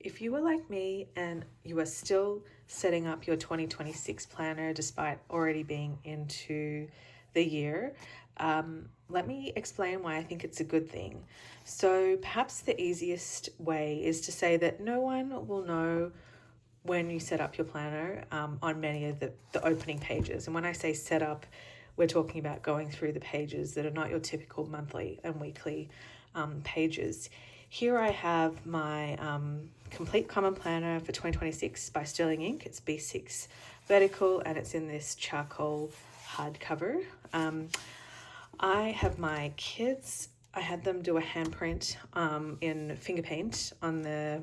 If you were like me and you are still setting up your 2026 planner despite already being into the year, let me explain why I think it's a good thing. So perhaps the easiest way is to say that no one will know when you set up your planner on many of the opening pages. And when I say set up, we're talking about going through the pages that are not your typical monthly and weekly pages. Here I have my Complete Common Planner for 2026 by Sterling Ink. It's B6 vertical and it's in this charcoal hardcover. I have my kids. I had them do a handprint in finger paint on the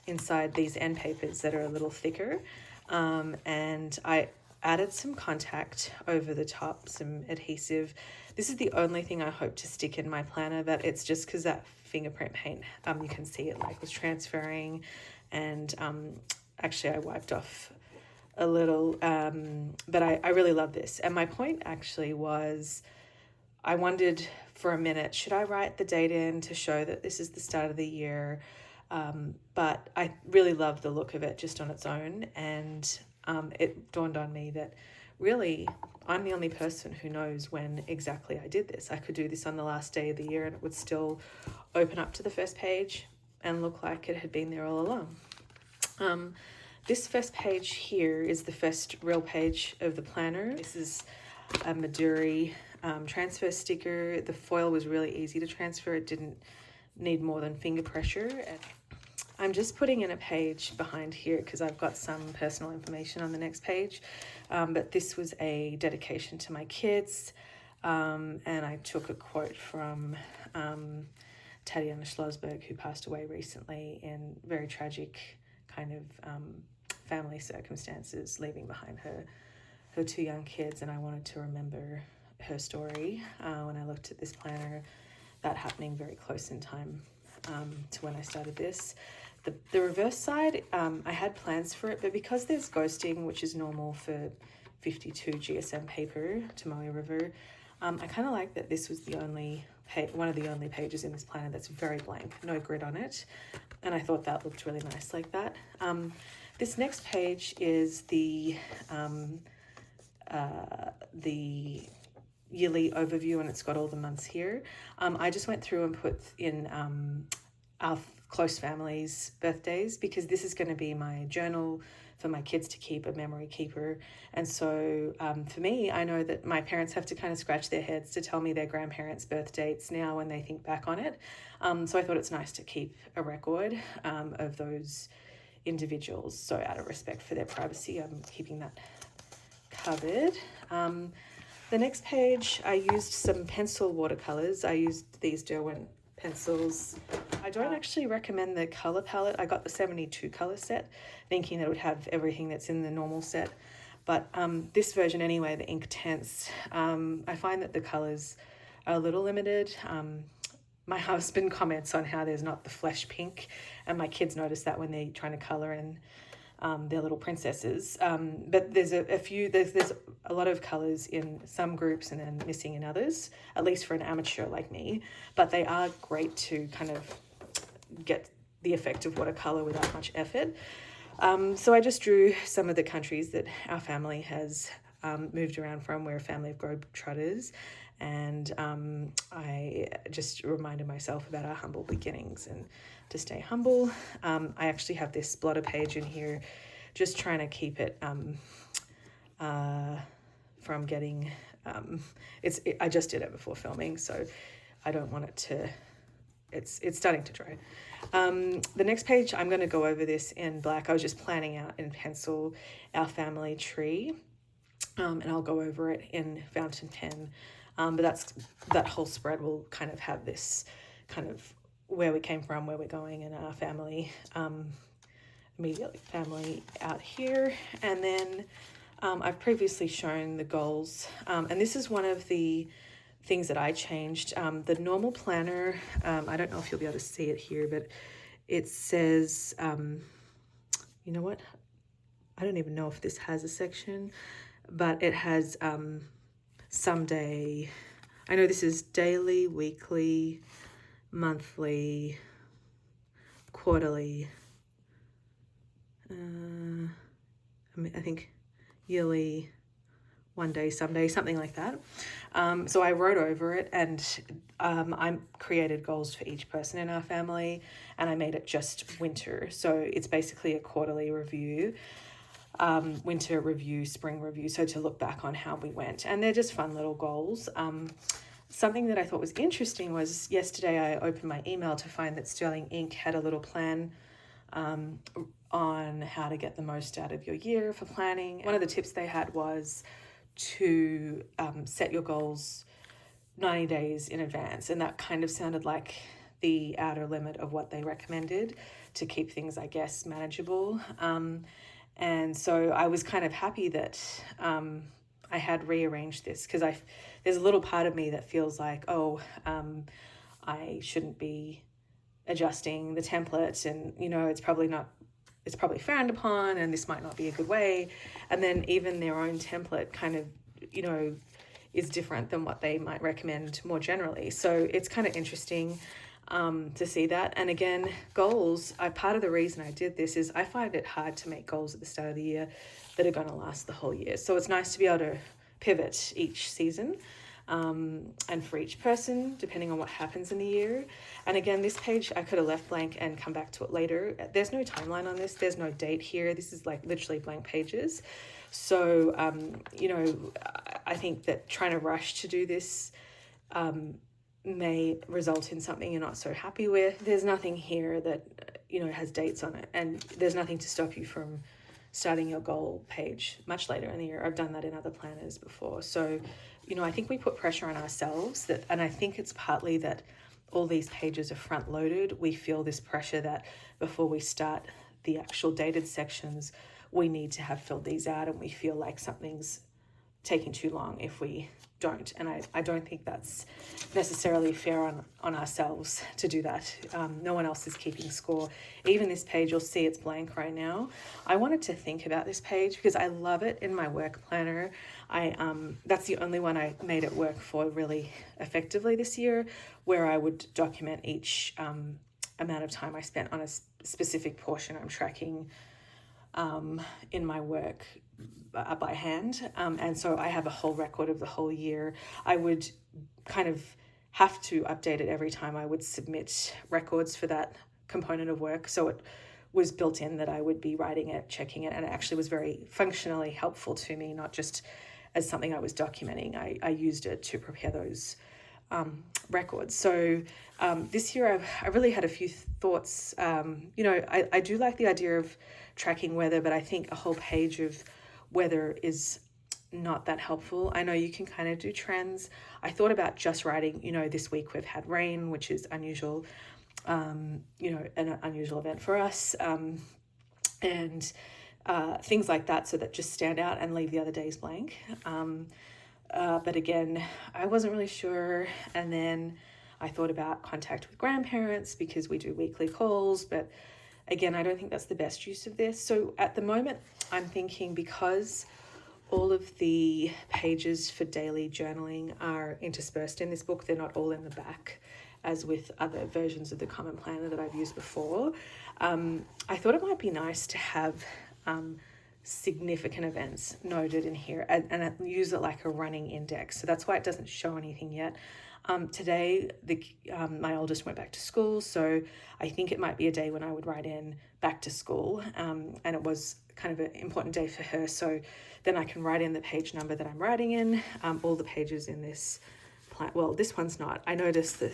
inside these end papers that are a little thicker. And I added some contact over the top, some adhesive. This is the only thing I hope to stick in my planner, but it's just because that fingerprint paint, you can see it like was transferring, and actually I wiped off a little, but I really love this. And my point actually was, I wondered for a minute, should I write the date in to show that this is the start of the year? But I really love the look of it just on its own, and it dawned on me that really I'm the only person who knows when exactly I did this. I could do this on the last day of the year and it would still open up to the first page and look like it had been there all along. This first page here is the first real page of the planner. This is a Midori transfer sticker. The foil was really easy to transfer. It didn't need more than finger pressure. And I'm just putting in a page behind here because I've got some personal information on the next page, but this was a dedication to my kids, and I took a quote from Tatiana Schlossberg, who passed away recently in very tragic kind of family circumstances, leaving behind her two young kids, and I wanted to remember her story when I looked at this planner, that happening very close in time to when I started this. The reverse side, I had plans for it, but because there's ghosting, which is normal for 52 GSM paper, Tomoe River, I kind of like that this was the only one of the only pages in this planner that's very blank, no grid on it, and I thought that looked really nice like that. This next page is the yearly overview, and it's got all the months here. I just went through and put in our close families' birthdays, because this is going to be my journal for my kids to keep, a memory keeper. And so for me, I know that my parents have to kind of scratch their heads to tell me their grandparents' birth dates now when they think back on it. So I thought it's nice to keep a record of those individuals. So out of respect for their privacy, I'm keeping that covered. The next page, I used some pencil watercolors. I used these Derwent pencils. I don't actually recommend the color palette. I got the 72 color set, thinking that it would have everything that's in the normal set. But this version anyway, the Inktense, I find that the colors are a little limited. My husband comments on how there's not the flesh pink, and my kids notice that when they're trying to color in their little princesses. But there's there's a lot of colors in some groups and then missing in others, at least for an amateur like me. But they are great to kind of get the effect of watercolor without much effort. So I just drew some of the countries that our family has moved around from. We're a family of globetrotters, and I just reminded myself about our humble beginnings and to stay humble. I actually have this blotter page in here, just trying to keep it from getting, I just did it before filming, so I don't want it to, it's starting to dry. The next page, I'm going to go over this in black. I was just planning out in pencil our family tree, and I'll go over it in fountain pen. But that whole spread will kind of have this kind of where we came from, where we're going, and our family, immediate family out here. And then I've previously shown the goals, and this is one of the things that I changed. The normal planner, I don't know if you'll be able to see it here, but it says, you know what? I don't even know if this has a section, but it has someday. I know this is daily, weekly, monthly, quarterly, I think yearly, one day, someday, something like that. So I wrote over it, and I created goals for each person in our family, and I made it just winter. So it's basically a quarterly review, winter review, spring review. So to look back on how we went, and they're just fun little goals. Something that I thought was interesting was yesterday I opened my email to find that Sterling Ink had a little plan on how to get the most out of your year for planning. One of the tips they had was to set your goals 90 days in advance, and that kind of sounded like the outer limit of what they recommended to keep things, I guess, manageable. And so I was kind of happy that I had rearranged this, because there's a little part of me that feels like, I shouldn't be adjusting the template, and it's probably frowned upon, and this might not be a good way. And then even their own template kind of is different than what they might recommend more generally. So it's kind of interesting to see that. And again, goals, part of the reason I did this is I find it hard to make goals at the start of the year that are going to last the whole year. So it's nice to be able to pivot each season, and for each person, depending on what happens in the year. And again, this page I could have left blank and come back to it later. There's no timeline on this. There's no date here. This is like literally blank pages. So, I think that trying to rush to do this may result in something you're not so happy with. There's nothing here that, has dates on it, and there's nothing to stop you from starting your goal page much later in the year. I've done that in other planners before. So, I think we put pressure on ourselves, and I think it's partly that all these pages are front loaded. We feel this pressure that before we start the actual dated sections, we need to have filled these out, and we feel like something's taking too long if we don't. And I don't think that's necessarily fair on ourselves to do that. No one else is keeping score. Even this page, you'll see it's blank right now. I wanted to think about this page because I love it in my work planner. That's the only one I made it work for really effectively this year, where I would document each amount of time I spent on a specific portion I'm tracking in my work by hand. And so I have a whole record of the whole year. I would kind of have to update it every time I would submit records for that component of work. So it was built in that I would be writing it, checking it, and it actually was very functionally helpful to me, not just as something I was documenting. I used it to prepare those records. So this year I really had a few thoughts. I do like the idea of tracking weather, but I think a whole page of weather is not that helpful. I know you can kind of do trends. I thought about just writing, this week we've had rain, which is unusual, an unusual event for us, and things like that, so that just stand out and leave the other days blank. But again, I wasn't really sure. And then I thought about contact with grandparents because we do weekly calls, but again, I don't think that's the best use of this. So at the moment, I'm thinking, because all of the pages for daily journaling are interspersed in this book, they're not all in the back, as with other versions of the Common Planner that I've used before. I thought it might be nice to have significant events noted in here and use it like a running index. So that's why it doesn't show anything yet. Today, my oldest went back to school, so I think it might be a day when I would write in back to school, and it was kind of an important day for her, so then I can write in the page number that I'm writing in. All the pages in this plan, well, this one's not. I noticed that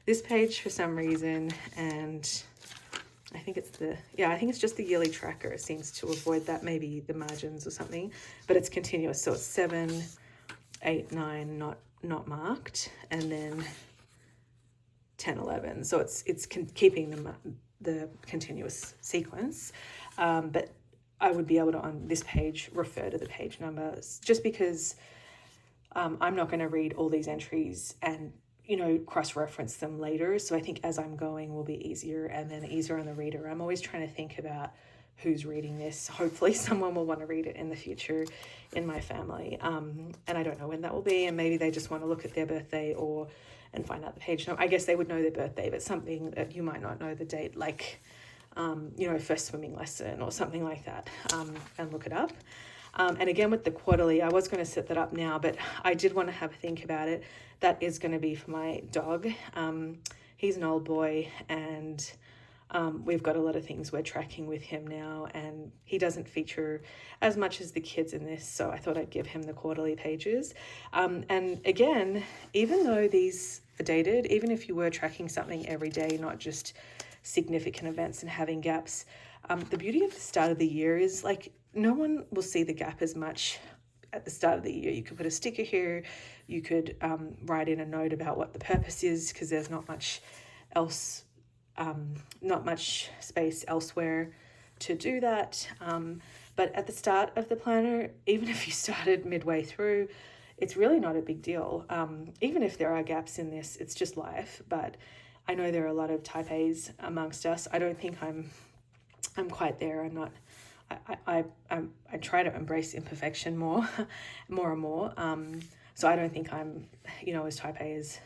this page for some reason, and I think it's just the yearly tracker. It seems to avoid that, maybe the margins or something, but it's continuous. So it's 7, 8, 9, not marked, and then 10, 11. So it's keeping the continuous sequence, but I would be able to, on this page, refer to the page numbers, just because I'm not going to read all these entries and cross-reference them later. So I think as I'm going will be easier, and then easier on the reader. I'm always trying to think about who's reading this. Hopefully someone will want to read it in the future in my family. And I don't know when that will be, and maybe they just want to look at their birthday and find out the page number. I guess they would know their birthday, but something that you might not know the date, like you know, first swimming lesson or something like that, and look it up. And again, with the quarterly, I was going to set that up now, but I did want to have a think about it. That is going to be for my dog. He's an old boy, and we've got a lot of things we're tracking with him now, and he doesn't feature as much as the kids in this, so I thought I'd give him the quarterly pages. And again, even though these are dated, even if you were tracking something every day, not just significant events and having gaps, the beauty of the start of the year is, like, no one will see the gap as much at the start of the year. You could put a sticker here, you could write in a note about what the purpose is, because there's not much else, not much space elsewhere to do that. But at the start of the planner, even if you started midway through, it's really not a big deal. Even if there are gaps in this, it's just life. But I know there are a lot of type A's amongst us. I don't think I'm quite there. I'm not. I try to embrace imperfection more and more. So I don't think I'm, you know, as type A as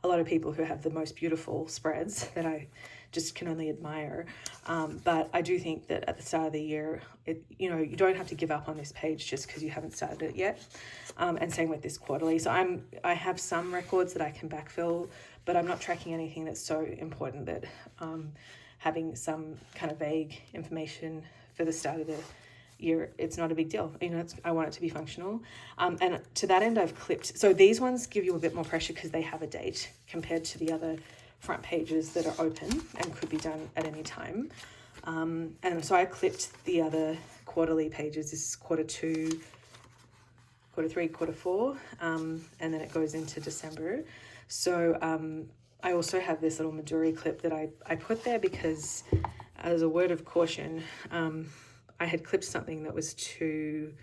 a lot of people who have the most beautiful spreads that I just can only admire. But I do think that at the start of the year, you know, you don't have to give up on this page just because you haven't started it yet. And same with this quarterly. So I have some records that I can backfill, but I'm not tracking anything that's so important that having some kind of vague information for the start of the year, it's not a big deal. You know, I want it to be functional. And to that end, I've clipped. So these ones give you a bit more pressure because they have a date compared to the other front pages that are open and could be done at any time. And so I clipped the other quarterly pages. This is quarter 2, quarter 3, quarter 4, and then it goes into December. So I also have this little Midori clip that I put there because, as a word of caution, I had clipped something that was too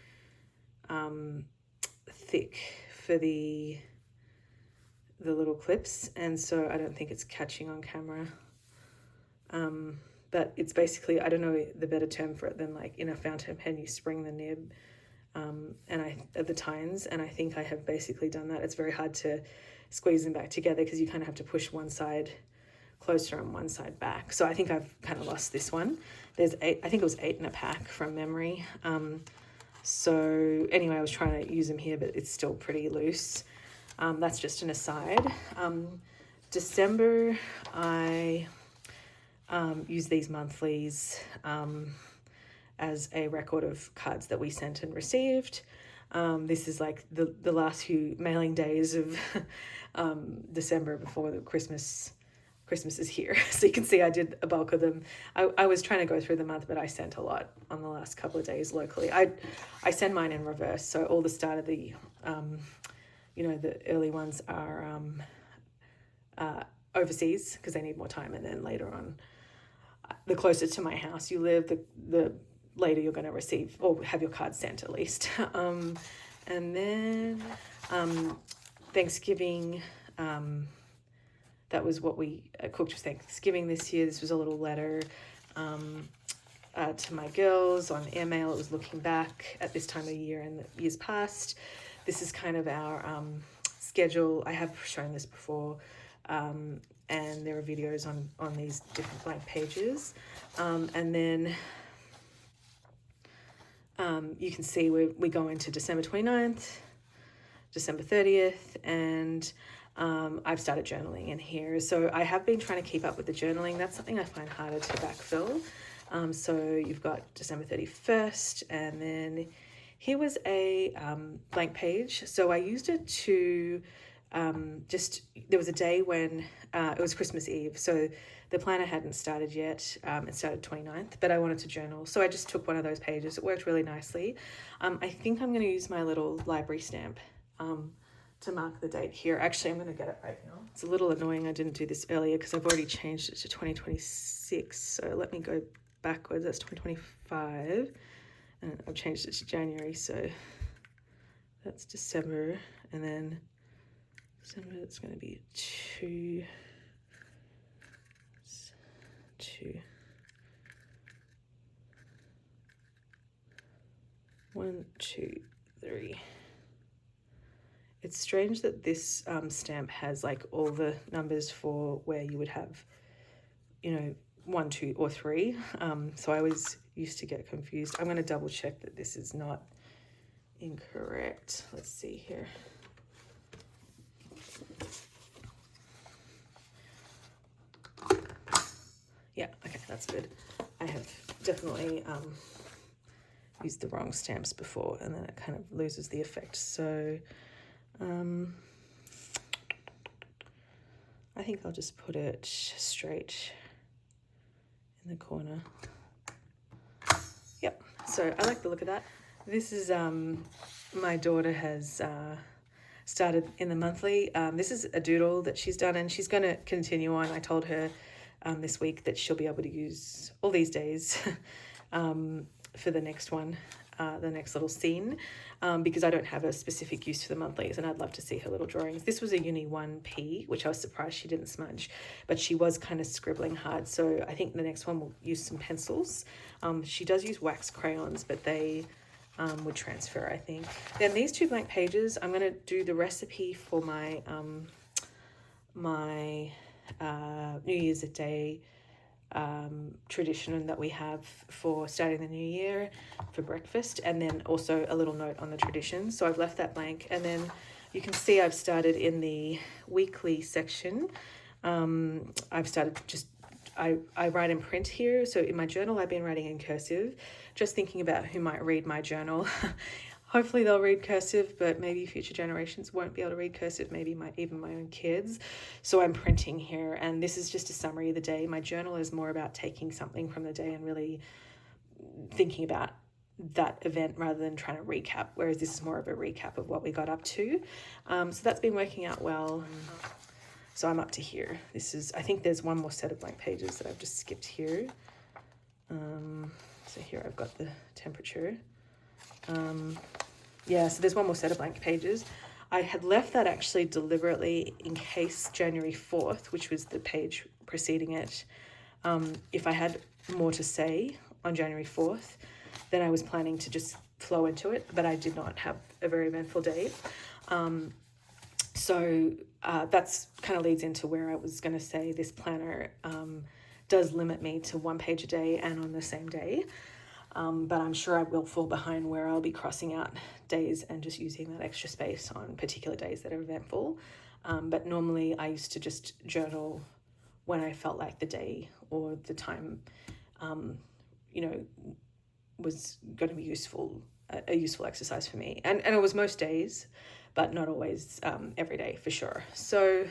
thick for the little clips, and so I don't think it's catching on camera. But it's basically, I don't know the better term for it than, like, in a fountain pen you spring the nib at the tines, and I think I have basically done that. It's very hard to squeeze them back together because you kind of have to push one side closer and one side back. So I think I've kind of lost this one. There's 8, I think it was 8 in a pack from memory. So anyway, I was trying to use them here, but it's still pretty loose. That's just an aside. December, I use these monthlies as a record of cards that we sent and received. This is like the last few mailing days of December before the Christmas is here. So you can see I did a bulk of them. I was trying to go through the month, but I sent a lot on the last couple of days locally. I send mine in reverse. So all the start of the, you know, the early ones are overseas because they need more time. And then later on, the closer to my house you live, the later you're going to receive or have your card sent at least. And then Thanksgiving, that was what we cooked for Thanksgiving this year. This was a little letter to my girls on airmail. It was looking back at this time of year and the years past. This is kind of our schedule. I have shown this before, and there are videos on these different blank pages. And then you can see we go into December 29th, December 30th, and I've started journaling in here. So I have been trying to keep up with the journaling. That's something I find harder to backfill. So you've got December 31st, and then here was a blank page. So I used it to there was a day when it was Christmas Eve. So the planner hadn't started yet. It started 29th, but I wanted to journal. So I just took one of those pages. It worked really nicely. I think I'm going to use my little library stamp to mark the date here. Actually, I'm going to get it right now. It's a little annoying I didn't do this earlier because I've already changed it to 2026. So let me go backwards. That's 2025. And I've changed it to January. So that's December. And then December, it's going to be 2, 1, 2, 3. It's strange that this stamp has like all the numbers for where you would have, you know, 1, 2, or 3. So I always used to get confused. I'm going to double check that this is not incorrect. Let's see here. Yeah, okay, that's good. I have definitely used the wrong stamps before, and then it kind of loses the effect. So I think I'll just put it straight in the corner. Yep, so I like the look of that. This is, my daughter has started in the monthly. This is a doodle that she's done, and she's going to continue on. I told her this week that she'll be able to use all these days for the next one, the next little scene, because I don't have a specific use for the monthlies, and I'd love to see her little drawings. This was a Uni 1P, which I was surprised she didn't smudge, but she was kind of scribbling hard, so I think the next one will use some pencils. She does use wax crayons, but they would transfer, I think. Then these 2 blank pages, I'm going to do the recipe for my New Year's Day tradition that we have for starting the new year for breakfast, and then also a little note on the tradition. So I've left that blank, and then you can see I've started in the weekly section. I've started just, I write in print here. So in my journal, I've been writing in cursive, just thinking about who might read my journal. Hopefully they'll read cursive, but maybe future generations won't be able to read cursive, maybe even my own kids. So I'm printing here, and this is just a summary of the day. My journal is more about taking something from the day and really thinking about that event rather than trying to recap, whereas this is more of a recap of what we got up to. So that's been working out well. So I'm up to here. This is, I think there's one more set of blank pages that I've just skipped here. So here I've got the temperature. Yeah, so there's one more set of blank pages. I had left that actually deliberately in case January 4th, which was the page preceding it, if I had more to say on January 4th, then I was planning to just flow into it, but I did not have a very eventful day. So that's kind of leads into where I was going to say this planner does limit me to 1 page a day and on the same day. But I'm sure I will fall behind where I'll be crossing out days and just using that extra space on particular days that are eventful. But normally I used to just journal when I felt like the day or the time, was going to be a useful exercise for me. And it was most days, but not always every day for sure. So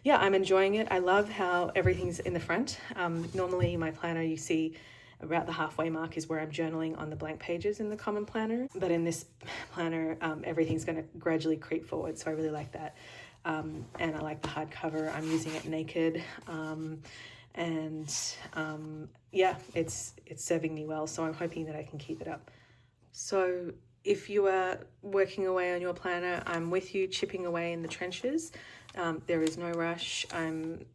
yeah, I'm enjoying it. I love how everything's in the front. Normally my planner, you see about the halfway mark is where I'm journaling on the blank pages in the common planner. But in this planner, everything's going to gradually creep forward. So I really like that. And I like the hardcover. I'm using it naked. Yeah, it's serving me well. So I'm hoping that I can keep it up. So if you are working away on your planner, I'm with you, chipping away in the trenches. There is no rush. I'm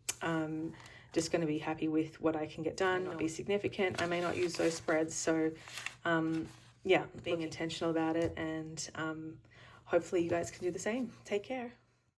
just going to be happy with what I can get done, not be significant. I may not use those spreads. So yeah, being intentional about it, and hopefully you guys can do the same. Take care.